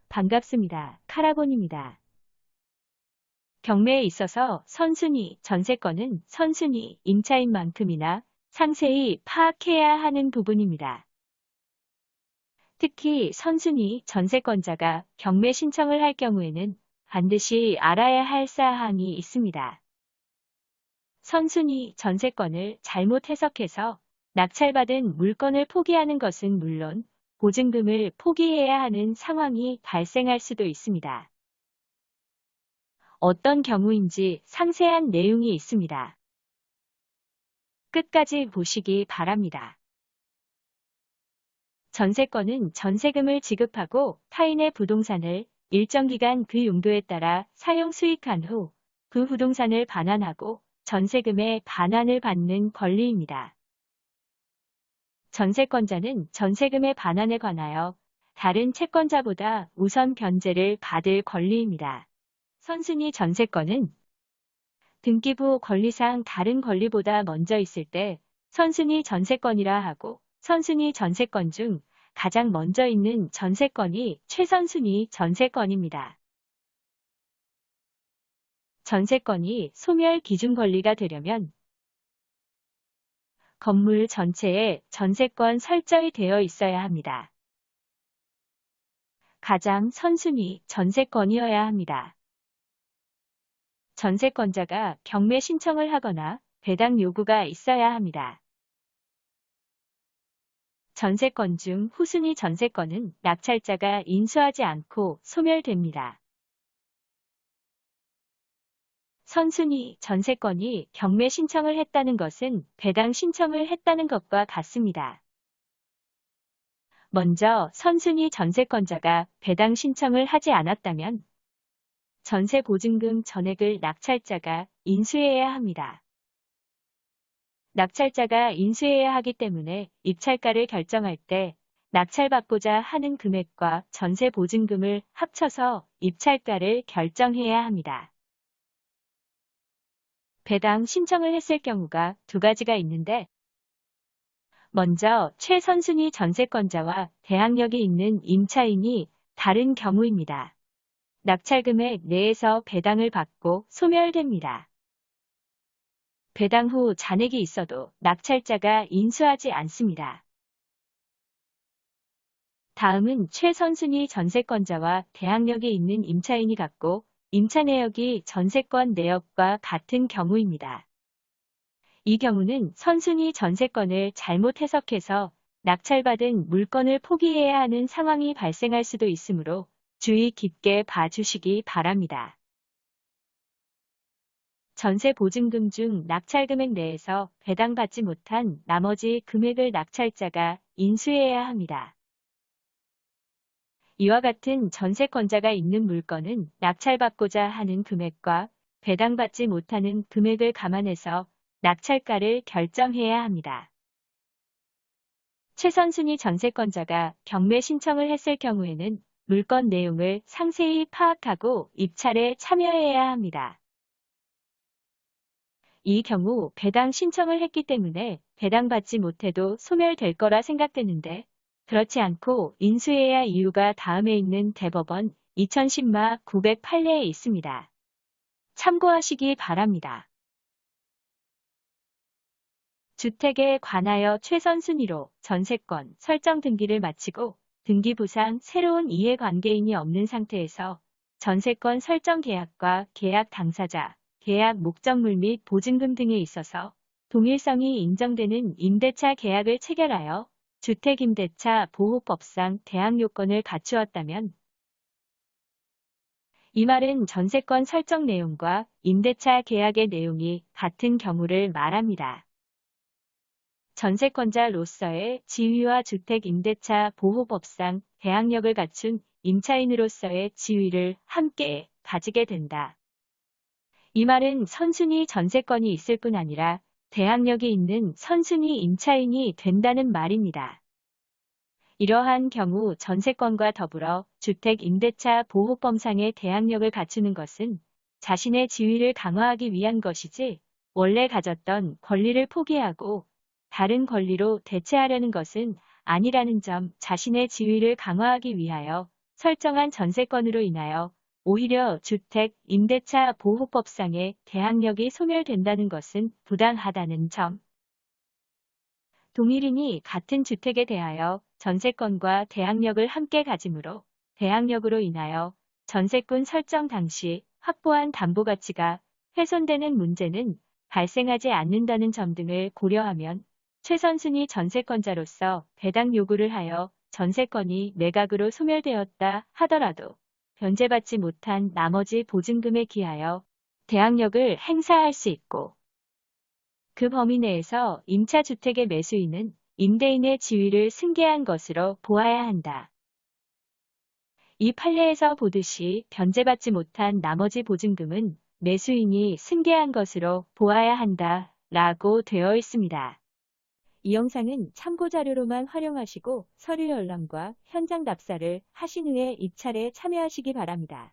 반갑습니다. 카라본입니다. 경매에 있어서 선순위, 전세권은 선순위, 임차인 만큼이나 상세히 파악해야 하는 부분입니다. 특히 선순위 전세권자가 경매 신청을 할 경우에는 반드시 알아야 할 사항이 있습니다. 선순위 전세권을 잘못 해석해서 낙찰받은 물건을 포기하는 것은 물론 보증금을 포기해야 하는 상황이 발생할 수도 있습니다. 어떤 경우인지 상세한 내용이 있습니다. 끝까지 보시기 바랍니다. 전세권은 전세금을 지급하고 타인의 부동산을 일정 기간 그 용도에 따라 사용 수익한 후 그 부동산을 반환하고 전세금의 반환을 받는 권리입니다. 전세권자는 전세금의 반환에 관하여 다른 채권자보다 우선 변제를 받을 권리입니다. 선순위 전세권은 등기부 권리상 다른 권리보다 먼저 있을 때 선순위 전세권이라 하고 선순위 전세권 중 가장 먼저 있는 전세권이 최선순위 전세권입니다. 전세권이 소멸 기준 권리가 되려면 건물 전체에 전세권 설정이 되어 있어야 합니다. 가장 선순위 전세권이어야 합니다. 전세권자가 경매 신청을 하거나 배당 요구가 있어야 합니다. 전세권 중 후순위 전세권은 낙찰자가 인수하지 않고 소멸됩니다. 선순위 전세권이 경매 신청을 했다는 것은 배당 신청을 했다는 것과 같습니다. 먼저 선순위 전세권자가 배당 신청을 하지 않았다면 전세 보증금 전액을 낙찰자가 인수해야 합니다. 낙찰자가 인수해야 하기 때문에 입찰가를 결정할 때 낙찰받고자 하는 금액과 전세 보증금을 합쳐서 입찰가를 결정해야 합니다. 배당 신청을 했을 경우가 두 가지가 있는데 먼저 최선순위 전세권자와 대항력이 있는 임차인이 다른 경우입니다. 낙찰금액 내에서 배당을 받고 소멸됩니다. 배당 후 잔액이 있어도 낙찰자가 인수하지 않습니다. 다음은 최선순위 전세권자와 대항력이 있는 임차인이 갖고 임차 내역이 전세권 내역과 같은 경우입니다. 이 경우는 선순위 전세권을 잘못 해석해서 낙찰받은 물건을 포기해야 하는 상황이 발생할 수도 있으므로 주의 깊게 봐주시기 바랍니다. 전세 보증금 중 낙찰금액 내에서 배당받지 못한 나머지 금액을 낙찰자가 인수해야 합니다. 이와 같은 전세권자가 있는 물건은 낙찰받고자 하는 금액과 배당받지 못하는 금액을 감안해서 낙찰가를 결정해야 합니다. 최선순위 전세권자가 경매 신청을 했을 경우에는 물건 내용을 상세히 파악하고 입찰에 참여해야 합니다. 이 경우 배당 신청을 했기 때문에 배당받지 못해도 소멸될 거라 생각되는데 그렇지 않고 인수해야 할 이유가 다음에 있는 대법원 2010마 908례에 있습니다. 참고하시기 바랍니다. 주택에 관하여 최선순위로 전세권 설정 등기를 마치고 등기부상 새로운 이해관계인이 없는 상태에서 전세권 설정 계약과 계약 당사자, 계약 목적물 및 보증금 등에 있어서 동일성이 인정되는 임대차 계약을 체결하여 주택임대차 보호법상 대항 요건을 갖추었다면 이 말은 전세권 설정 내용과 임대차 계약의 내용이 같은 경우를 말합니다. 전세권자로서의 지위와 주택임대차 보호법상 대항력을 갖춘 임차인으로서의 지위를 함께 가지게 된다. 이 말은 선순위 전세권이 있을 뿐 아니라 대항력이 있는 선순위 임차인이 된다는 말입니다. 이러한 경우 전세권과 더불어 주택임대차 보호법상의 대항력을 갖추는 것은 자신의 지위를 강화하기 위한 것이지 원래 가졌던 권리를 포기하고 다른 권리로 대체하려는 것은 아니라는 점, 자신의 지위를 강화하기 위하여 설정한 전세권으로 인하여 오히려 주택, 임대차 보호법상의 대항력이 소멸된다는 것은 부당하다는 점. 동일인이 같은 주택에 대하여 전세권과 대항력을 함께 가지므로 대항력으로 인하여 전세권 설정 당시 확보한 담보가치가 훼손되는 문제는 발생하지 않는다는 점 등을 고려하면 최선순위 전세권자로서 배당 요구를 하여 전세권이 매각으로 소멸되었다 하더라도 변제받지 못한 나머지 보증금에 기하여 대항력을 행사할 수 있고, 그 범위 내에서 임차주택의 매수인은 임대인의 지위를 승계한 것으로 보아야 한다. 이 판례에서 보듯이 변제받지 못한 나머지 보증금은 매수인이 승계한 것으로 보아야 한다 라고 되어 있습니다. 이 영상은 참고자료로만 활용하시고 서류 열람과 현장 답사를 하신 후에 입찰에 참여하시기 바랍니다.